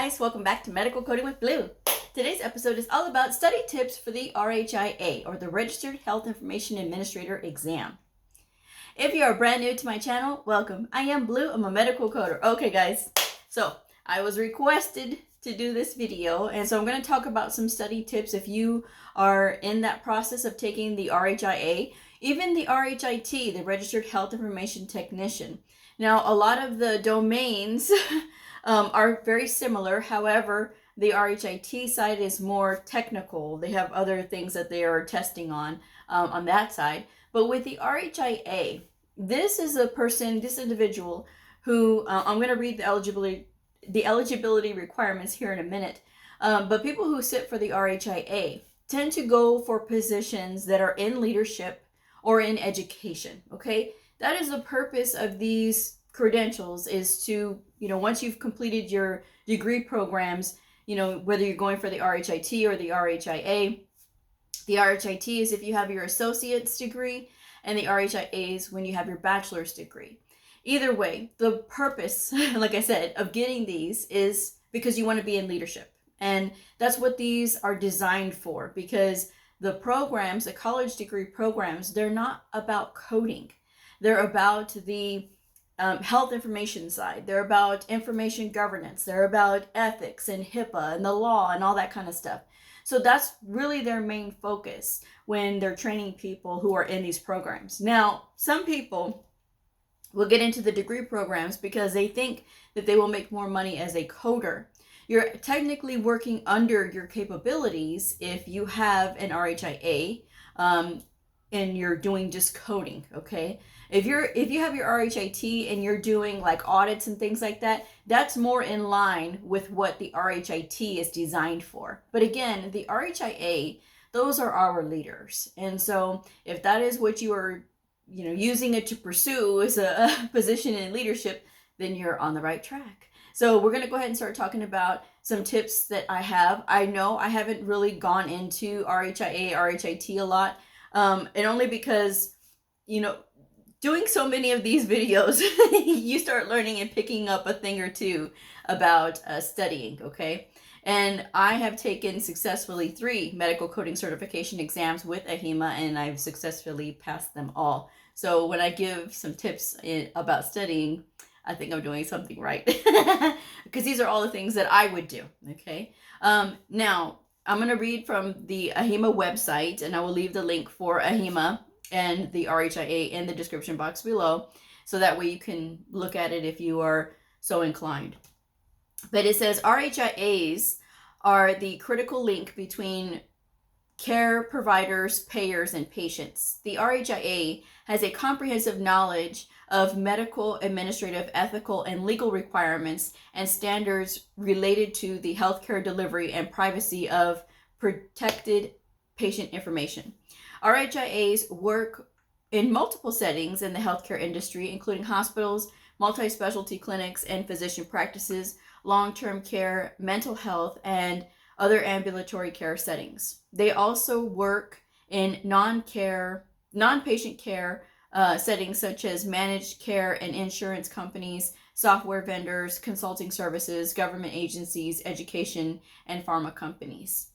guys, welcome back to Medical Coding with Blue. Today's episode is all about study tips for the RHIA, or the Registered Health Information Administrator exam. If you are brand new to my channel, welcome. I am Blue, I'm a medical coder. Okay guys, so I was requested to do this video, and so I'm going to talk about some study tips if you are in that process of taking the RHIA, even the RHIT, the Registered Health Information Technician. Now, a lot of the domains are very similar. However, the RHIT side is more technical. They have other things that they are testing on that side. But with the RHIA, this is a person, this individual who, I'm going to read the eligibility requirements here in a minute. But people who sit for the RHIA tend to go for positions that are in leadership or in education, okay? That is the purpose of these credentials, is to, once you've completed your degree programs, whether you're going for the RHIT or the RHIA. The RHIT is if you have your associate's degree, and the RHIA is when you have your bachelor's degree. Either way, the purpose, like I said, of getting these is because you want to be in leadership. And that's what these are designed for, because the programs, the college degree programs, they're not about coding. They're about the health information side. They're about information governance. They're about ethics and HIPAA and the law and all that kind of stuff. So that's really their main focus when they're training people who are in these programs. Now, some people will get into the degree programs because they think that they will make more money as a coder. You're technically working under your capabilities if you have an RHIA and you're doing just coding, okay? If you have your RHIT and you're doing like audits and things like that, that's more in line with what the RHIT is designed for. But again, the RHIA, those are our leaders. And so if that is what you are, using it to pursue as a position in leadership, then you're on the right track. So we're going to go ahead and start talking about some tips that I have. I know I haven't really gone into RHIA, RHIT a lot, and only because, doing so many of these videos, you start learning and picking up a thing or two about studying, okay? And I have taken successfully 3 medical coding certification exams with AHIMA, and I've successfully passed them all. So when I give some tips about studying, I think I'm doing something right. Because these are all the things that I would do, okay? Now, I'm going to read from the AHIMA website, and I will leave the link for AHIMA and the RHIA in the description box below, so that way you can look at it if you are so inclined. But it says RHIAs are the critical link between care providers, payers, and patients. The RHIA has a comprehensive knowledge of medical, administrative, ethical, and legal requirements and standards related to the healthcare delivery and privacy of protected patient information. RHIAs work in multiple settings in the healthcare industry, including hospitals, multi-specialty clinics and physician practices, long-term care, mental health, and other ambulatory care settings. They also work in non-patient care settings such as managed care and insurance companies, software vendors, consulting services, government agencies, education, and pharma companies.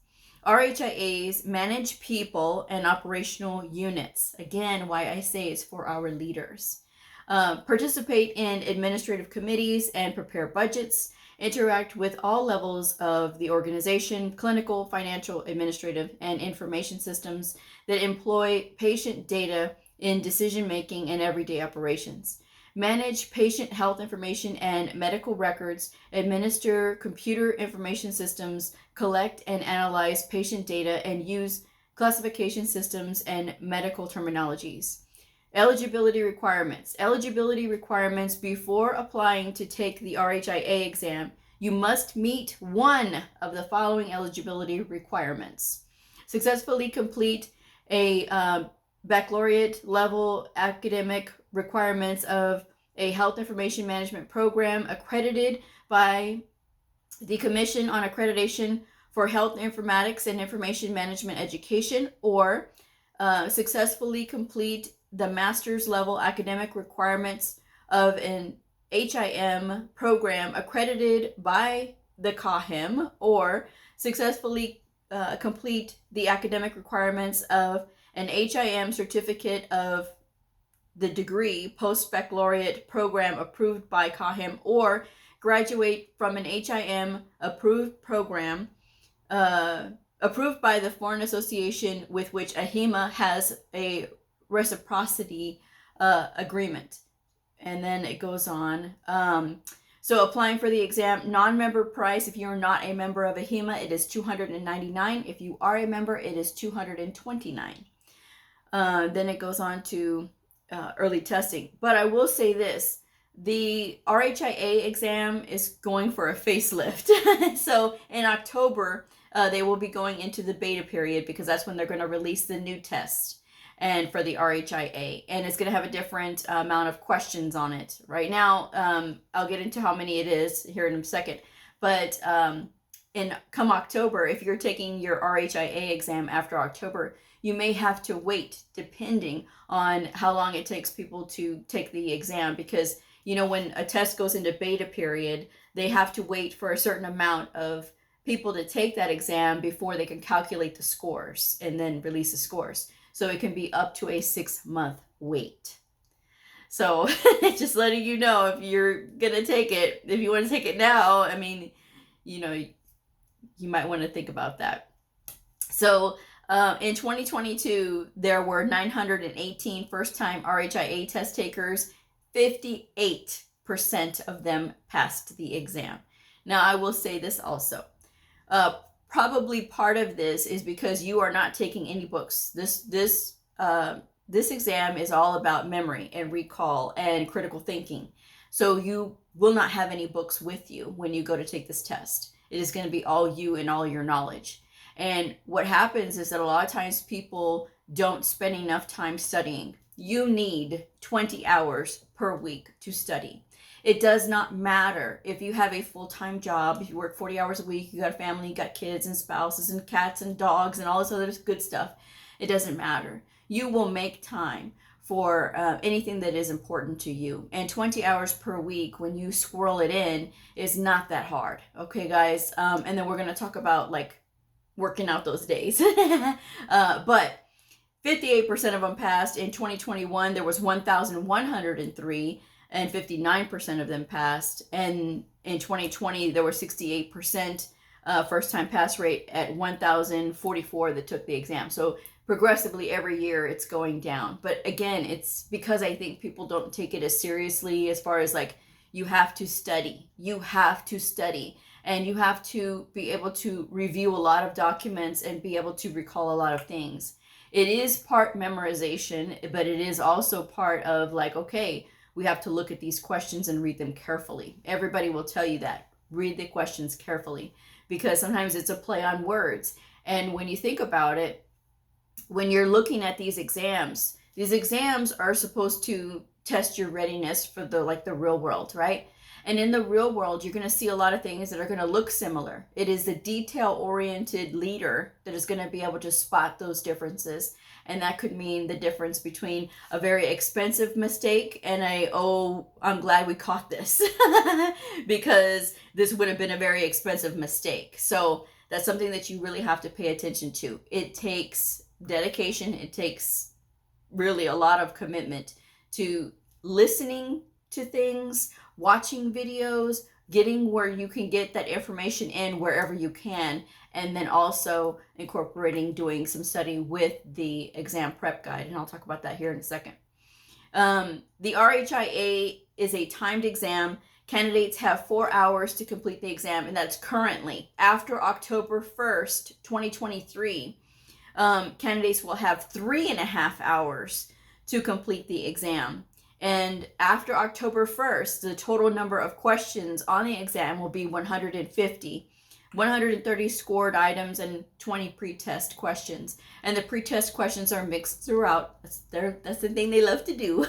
RHIAs manage people and operational units. Again, why I say it's for our leaders. Participate in administrative committees and prepare budgets. Interact with all levels of the organization, clinical, financial, administrative, and information systems that employ patient data in decision-making and everyday operations. Manage patient health information and medical records, administer computer information systems, collect and analyze patient data, and use classification systems and medical terminologies. Eligibility requirements. Eligibility requirements before applying to take the RHIA exam. You must meet one of the following eligibility requirements. Successfully complete a baccalaureate level academic requirements of a health information management program accredited by the Commission on Accreditation for Health Informatics and Information Management Education, or successfully complete the master's level academic requirements of an HIM program accredited by the CAHIM or successfully complete the academic requirements of an HIM certificate of the degree post-baccalaureate program approved by CAHIM, or graduate from an HIM approved program approved by the foreign association with which AHIMA has a reciprocity agreement. And then it goes on. So applying for the exam, non-member price, if you're not a member of AHIMA, it is $299. If you are a member, it is $229. Then it goes on to early testing. But I will say this, the RHIA exam is going for a facelift. So in October, they will be going into the beta period, because that's when they're going to release the new test and for the RHIA, and it's going to have a different amount of questions on it. Right now, I'll get into how many it is here in a second, but come October, if you're taking your RHIA exam after October, you may have to wait depending on how long it takes people to take the exam, because you know, when a test goes into beta period, they have to wait for a certain amount of people to take that exam before they can calculate the scores and then release the scores. So it can be up to a 6-month wait. So just letting you know, if you're going to take it, if you want to take it now, I mean, you know, you might want to think about that. So in 2022, there were 918 first-time RHIA test takers. 58% of them passed the exam. Now, I will say this also. Probably part of this is because you are not taking any books. This exam is all about memory and recall and critical thinking. So you will not have any books with you when you go to take this test. It is going to be all you and all your knowledge. And what happens is that a lot of times people don't spend enough time studying. You need 20 hours per week to study. It does not matter if you have a full-time job, if you work 40 hours a week, you got a family, you got kids and spouses and cats and dogs and all this other good stuff. It doesn't matter. You will make time for anything that is important to you. And 20 hours per week, when you swirl it in, is not that hard. Okay, guys? And then we're going to talk about like working out those days. But 58% of them passed. In 2021, there was 1,103, and 59% of them passed. And in 2020, there were 68% first-time pass rate at 1,044 that took the exam. So progressively every year it's going down. But again, it's because I think people don't take it as seriously, as far as like, you have to study. You have to study. And you have to be able to review a lot of documents and be able to recall a lot of things. It is part memorization, but it is also part of like, okay, we have to look at these questions and read them carefully. Everybody will tell you that. Read the questions carefully, because sometimes it's a play on words. And when you think about it, when you're looking at these exams are supposed to test your readiness for the real world, right? And in the real world, you're going to see a lot of things that are going to look similar. It is the detail-oriented leader that is going to be able to spot those differences. And that could mean the difference between a very expensive mistake and I'm glad we caught this because this would have been a very expensive mistake. So that's something that you really have to pay attention to. It takes dedication. It takes really a lot of commitment to listening to things, watching videos, getting where you can get that information in wherever you can, and then also incorporating doing some study with the exam prep guide. And I'll talk about that here in a second. The RHIA is a timed exam. Candidates have 4 hours to complete the exam, and that's currently. After October 1st, 2023, candidates will have 3.5 hours to complete the exam. And after October 1st, the total number of questions on the exam will be 150. 130 scored items and 20 pre-test questions. And the pre-test questions are mixed throughout. That's the thing they love to do.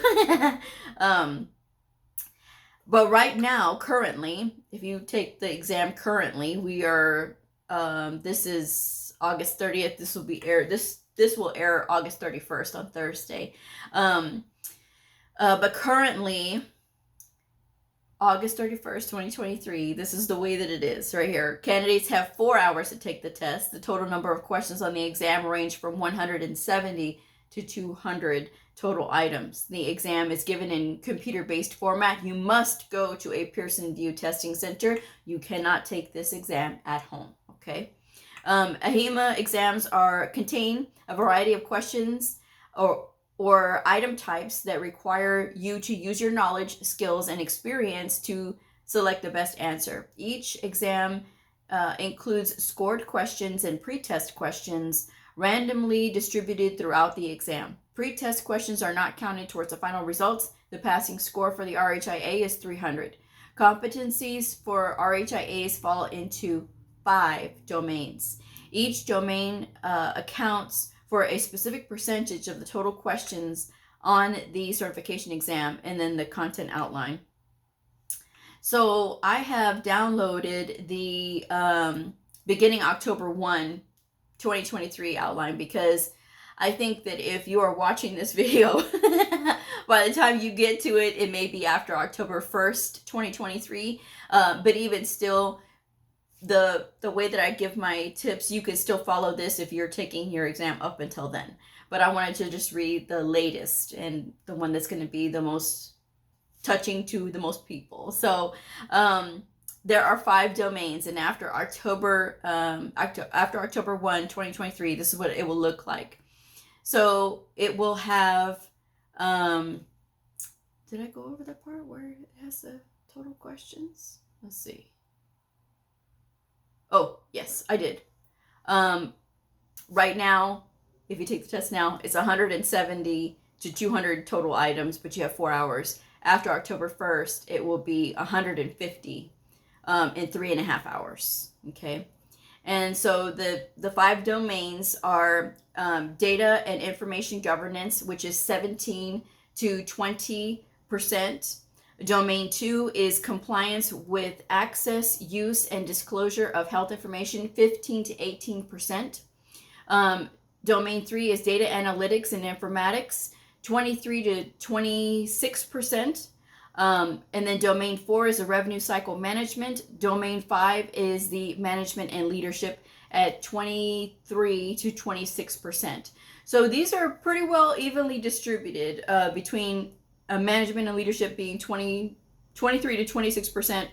But right now, currently, if you take the exam currently, we are, this is August 30th. This will be aired. This will air August 31st on Thursday. But currently, August 31st, 2023, this is the way that it is right here. Candidates have 4 hours to take the test. The total number of questions on the exam range from 170 to 200 total items. The exam is given in computer-based format. You must go to a Pearson VUE testing center. You cannot take this exam at home, okay? AHEMA exams contain a variety of questions or item types that require you to use your knowledge, skills, and experience to select the best answer. Each exam includes scored questions and pre-test questions randomly distributed throughout the exam. Pre-test questions are not counted towards the final results. The passing score for the RHIA is 300. Competencies for RHIAs fall into 5 domains. Each domain accounts for a specific percentage of the total questions on the certification exam, and then the content outline. So I have downloaded the beginning October 1, 2023 outline, because I think that if you are watching this video, by the time you get to it, it may be after October 1st, 2023. But even still, the way that I give my tips, you can still follow this if you're taking your exam up until then. But I wanted to just read the latest and the one that's going to be the most touching to the most people. So there are 5 domains, and after October 1, 2023, this is what it will look like. So it will have, did I go over the part where it has the total questions? Let's see. Oh, yes, I did. Right now, if you take the test now, it's 170 to 200 total items, but you have 4 hours. After October 1st, it will be 150 in 3.5 hours, okay? And so the 5 domains are data and information governance, which is 17 to 20%. Domain 2 is compliance with access, use, and disclosure of health information, 15 to 18%. Domain 3 is data analytics and informatics, 23 to 26%. And then domain 4 is the revenue cycle management. Domain 5 is the management and leadership at 23 to 26%. So these are pretty well evenly distributed between management and leadership being 23 to 26%,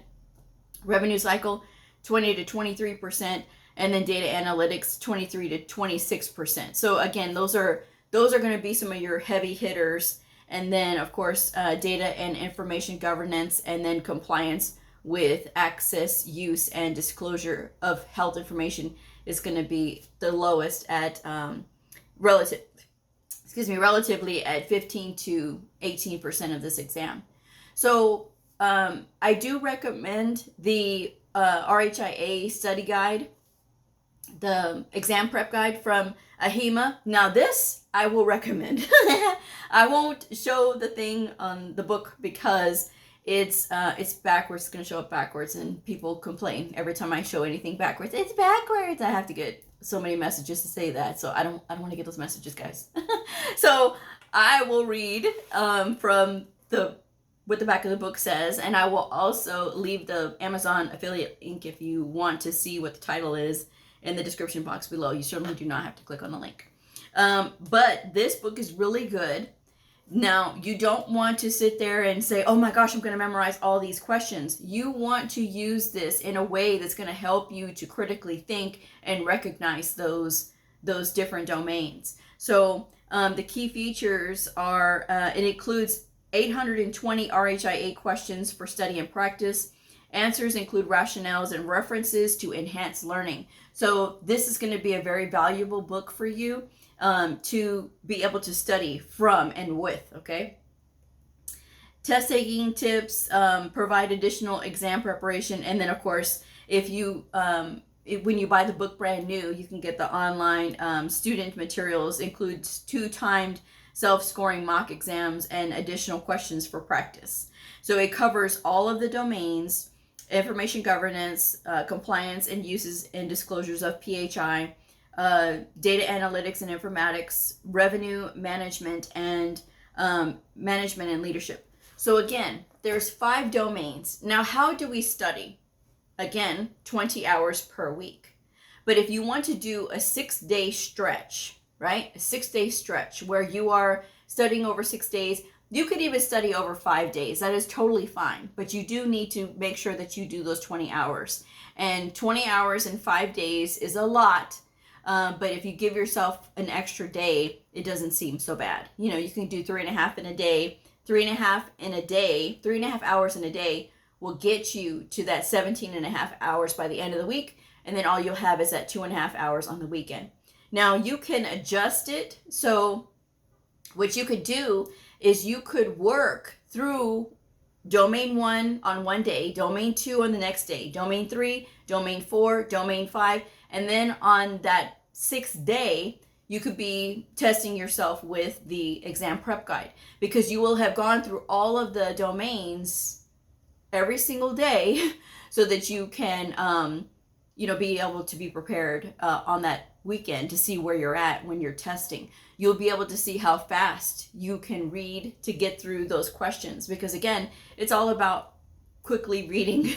revenue cycle 20 to 23%, and then data analytics 23 to 26%. So again, those are going to be some of your heavy hitters. And then of course, data and information governance, and then compliance with access, use, and disclosure of health information is going to be the lowest at relatively at 15 to 18% of this exam. So I do recommend the RHIA study guide, the exam prep guide from AHEMA. Now this I will recommend. I won't show the thing on the book because it's backwards. It's going to show up backwards, and people complain every time I show anything backwards. It's backwards. I have to get so many messages to say that, so I don't want to get those messages, guys. So I will read from what the back of the book says, and I will also leave the Amazon affiliate link if you want to see what the title is in the description box below. You certainly do not have to click on the link. But this book is really good. Now, you don't want to sit there and say, oh my gosh, I'm going to memorize all these questions. You want to use this in a way that's going to help you to critically think and recognize those different domains. So the key features are, it includes 820 RHIA questions for study and practice. Answers include rationales and references to enhance learning. So this is going to be a very valuable book for you to be able to study from and with, okay? Test taking tips, provide additional exam preparation, and then of course, if you when you buy the book brand new, you can get the online student materials, includes 2 timed self-scoring mock exams and additional questions for practice. So it covers all of the domains: information governance, compliance and uses and disclosures of PHI, data analytics and informatics, revenue management, and management and leadership. So again, there's 5 domains. Now, how do we study? Again, 20 hours per week. But if you want to do a 6-day stretch, right? A 6-day stretch where you are studying over 6 days, you could even study over 5 days. That is totally fine. But you do need to make sure that you do those 20 hours. And 20 hours in 5 days is a lot. But if you give yourself an extra day, it doesn't seem so bad. You know, you can do 3.5 in a day. 3.5 in a day, 3.5 hours in a day will get you to that 17.5 hours by the end of the week. And then all you'll have is that 2.5 hours on the weekend. Now you can adjust it. So what you could do is you could work through domain 1 on one day, domain 2 on the next day, domain 3, domain 4, domain 5. And then on that 6th day, you could be testing yourself with the exam prep guide, because you will have gone through all of the domains every single day so that you can, be able to be prepared on that weekend to see where you're at when you're testing. You'll be able to see how fast you can read to get through those questions, because again, it's all about quickly reading.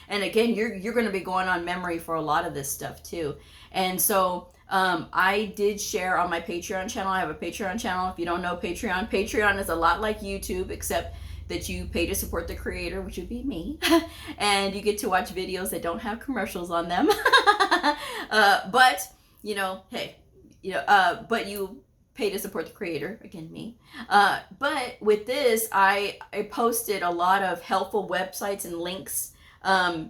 And again, you're going to be going on memory for a lot of this stuff too. And so I did share on my Patreon channel. I have a Patreon channel. If you don't know Patreon is a lot like YouTube, except that you pay to support the creator, which would be me, and you get to watch videos that don't have commercials on them. But but you pay to support the creator, again, me. But with this, I posted a lot of helpful websites and links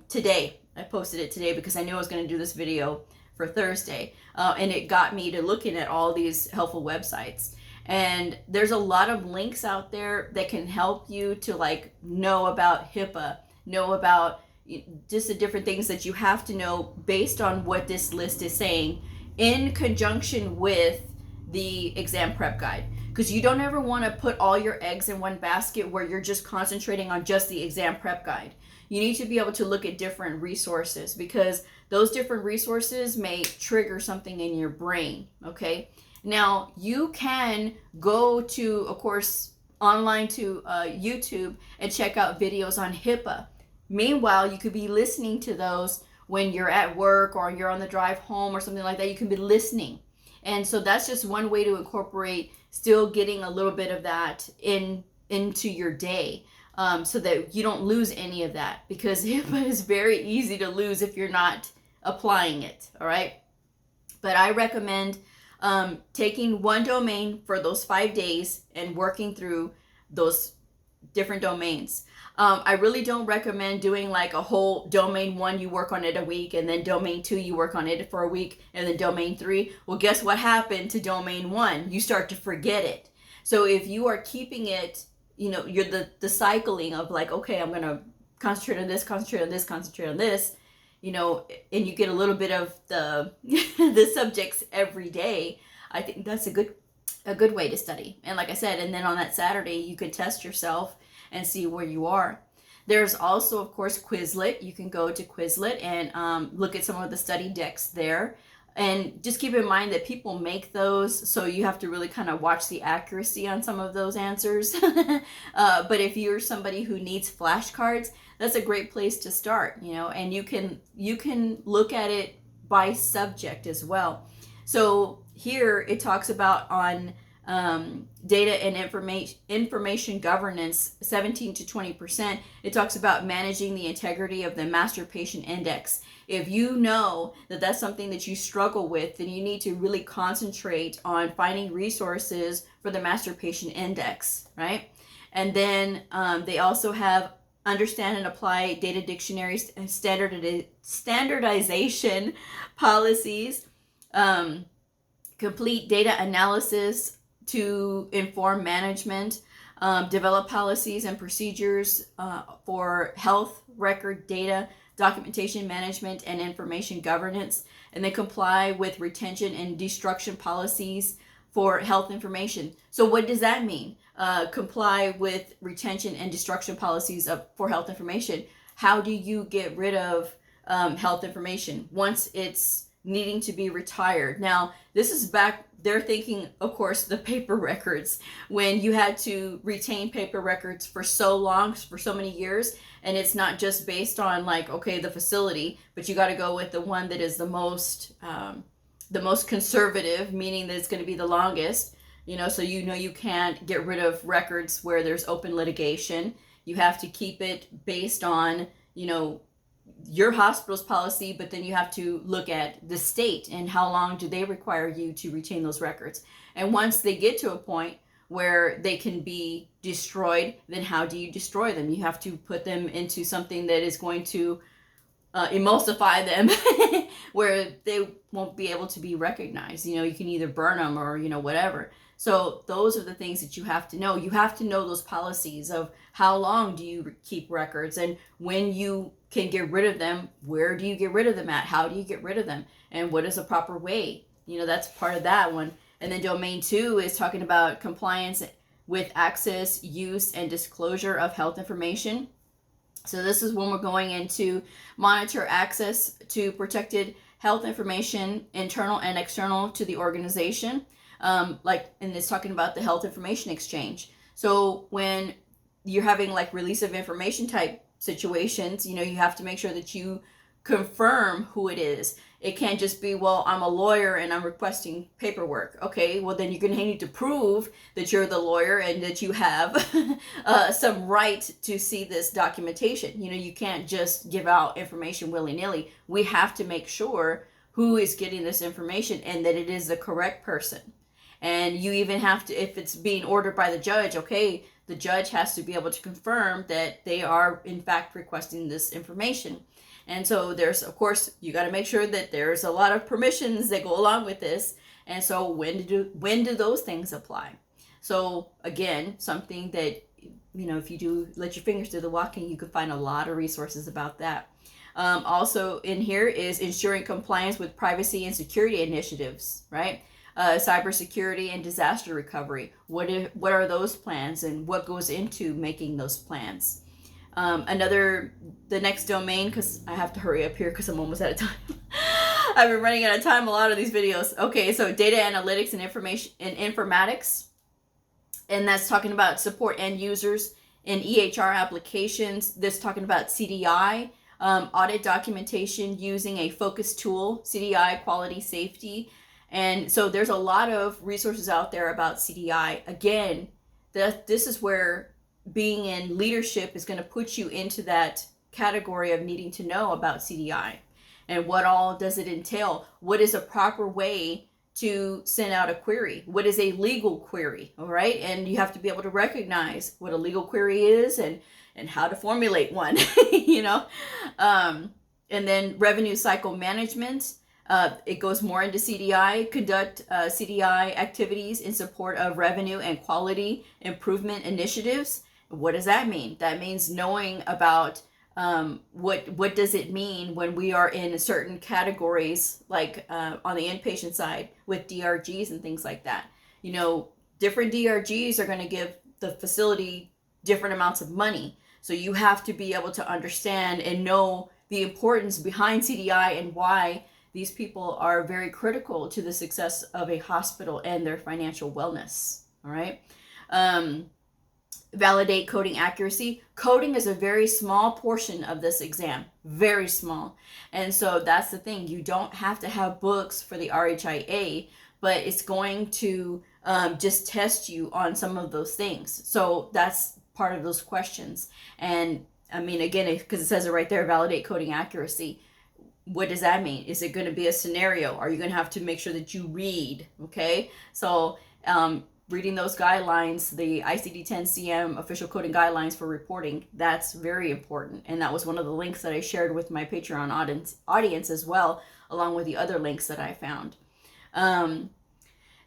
today. I posted it today because I knew I was going to do this video for Thursday. And it got me to looking at all these helpful websites. And there's a lot of links out there that can help you to know about HIPAA, know about just the different things that you have to know based on what this list is saying, in conjunction with the exam prep guide. Because you don't ever want to put all your eggs in one basket where you're just concentrating on just the exam prep guide. You need to be able to look at different resources, because those different resources may trigger something in your brain, okay? Now, you can go to, of course, online to YouTube and check out videos on HIPAA. Meanwhile, you could be listening to those when you're at work or you're on the drive home or something like that. You can be listening. And so that's just one way to incorporate still getting a little bit of that into your day, so that you don't lose any of that, because HIPAA is very easy to lose if you're not applying it, all right? But I recommend taking one domain for those 5 days and working through those different domains. I really don't recommend doing like a whole domain 1, you work on it a week, and then domain 2, you work on it for a week, and then domain 3. Well, guess what happened to domain 1? You start to forget it. So if you are keeping it, you're the cycling of like, okay, I'm going to concentrate on this, concentrate on this, concentrate on this, and you get a little bit of the the subjects every day. I think that's a good way to study. And like I said, and then on that Saturday, you can test yourself and see where you are. There's also, of course, Quizlet. You can go to Quizlet and look at some of the study decks there. And just keep in mind that people make those, so you have to really kind of watch the accuracy on some of those answers. But if you're somebody who needs flashcards, that's a great place to start, and you can look at it by subject as well. So here it talks about on data and information governance, 17 to 20%. It talks about managing the integrity of the master patient index. If you know that that's something that you struggle with, then you need to really concentrate on finding resources for the master patient index, right? And then they also have understand and apply data dictionary standardization policies, complete data analysis to inform management, develop policies and procedures for health record data, documentation management, and information governance, and then comply with retention and destruction policies for health information. So what does that mean? Comply with retention and destruction policies for health information. How do you get rid of health information once it's needing to be retired. Now, this is back, they're thinking, of course, the paper records, when you had to retain paper records for so long, for so many years, and it's not just based on like, okay, the facility, but you got to go with the one that is the most conservative, meaning that it's going to be the longest, so you can't get rid of records where there's open litigation. You have to keep it based on, your hospital's policy, but then you have to look at the state and how long do they require you to retain those records. And once they get to a point where they can be destroyed, then how do you destroy them? You have to put them into something that is going to emulsify them where they won't be able to be recognized. You can either burn them or, whatever. So those are the things that you have to know. You have to know those policies of how long do you keep records, and when you can get rid of them, where do you get rid of them at? How do you get rid of them? And what is a proper way? That's part of that one. And then domain 2 is talking about compliance with access, use, and disclosure of health information. So this is when we're going into monitor access to protected health information, internal and external to the organization. And it's talking about the health information exchange. So when you're having like release of information type situations, you have to make sure that you confirm who it is. It can't just be, well, I'm a lawyer and I'm requesting paperwork. Okay, well then you're going to need to prove that you're the lawyer and that you have some right to see this documentation. You can't just give out information willy-nilly. We have to make sure who is getting this information and that it is the correct person. And you even have to, if it's being ordered by the judge, okay, the judge has to be able to confirm that they are in fact requesting this information. And so there's, of course, you got to make sure that there's a lot of permissions that go along with this. And so when do those things apply? So again, something that, if you do let your fingers do the walking, you can find a lot of resources about that. Also in here is ensuring compliance with privacy and security initiatives, right? Cybersecurity and disaster recovery. What are those plans, and what goes into making those plans? The next domain, because I have to hurry up here because I'm almost out of time. I've been running out of time a lot of these videos. Okay, so data analytics and information and informatics, and that's talking about support end users in EHR applications. This talking about CDI, audit documentation using a focus tool, CDI, quality safety. And so there's a lot of resources out there about CDI. Again, this is where being in leadership is going to put you into that category of needing to know about CDI. And what all does it entail? What is a proper way to send out a query? What is a legal query? All right. And you have to be able to recognize what a legal query is and how to formulate one, and then revenue cycle management. It goes more into CDI, conduct CDI activities in support of revenue and quality improvement initiatives. What does that mean? That means knowing about what does it mean when we are in certain categories, like on the inpatient side with DRGs and things like that. Different DRGs are going to give the facility different amounts of money. So you have to be able to understand and know the importance behind CDI and why these people are very critical to the success of a hospital and their financial wellness. All right. Validate coding accuracy. Coding is a very small portion of this exam, very small. And so that's the thing. You don't have to have books for the RHIA, but it's going to just test you on some of those things. So that's part of those questions. And I mean, again, because it says it right there, validate coding accuracy. What does that mean? Is it going to be a scenario? Are you going to have to make sure that you read? Okay. So reading those guidelines, the ICD-10-CM official coding guidelines for reporting, that's very important. And that was one of the links that I shared with my Patreon audience as well, along with the other links that I found.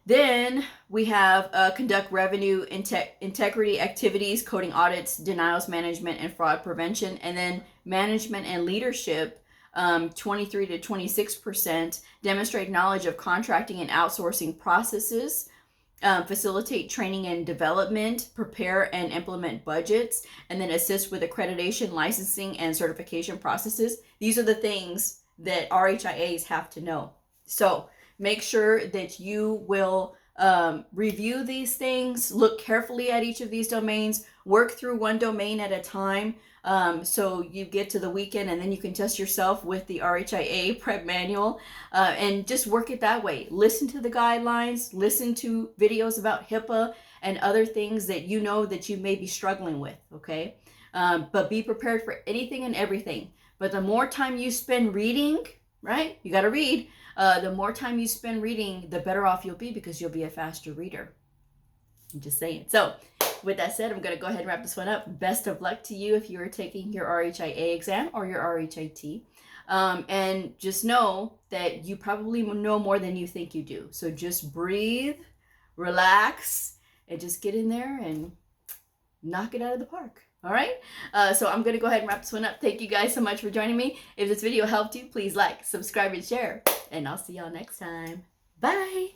Then we have conduct revenue integrity activities, coding audits, denials management, and fraud prevention. And then management and leadership, 23 to 26%, demonstrate knowledge of contracting and outsourcing processes, facilitate training and development, prepare and implement budgets, and then assist with accreditation, licensing, and certification processes. These are the things that RHIAs have to know. So make sure that you will review these things, look carefully at each of these domains, work through one domain at a time. So you get to the weekend and then you can test yourself with the RHIA prep manual, and just work it that way. Listen to the guidelines, listen to videos about HIPAA and other things that you know that you may be struggling with, okay? But be prepared for anything and everything. But the more time you spend reading, right? You got to read. The more time you spend reading, the better off you'll be, because you'll be a faster reader. I'm just saying. So with that said, I'm going to go ahead and wrap this one up. Best of luck to you if you are taking your RHIA exam or your RHIT. And just know that you probably know more than you think you do. So just breathe, relax, and just get in there and knock it out of the park. All right. So I'm going to go ahead and wrap this one up. Thank you guys so much for joining me. If this video helped you, please like, subscribe, and share. And I'll see y'all next time. Bye.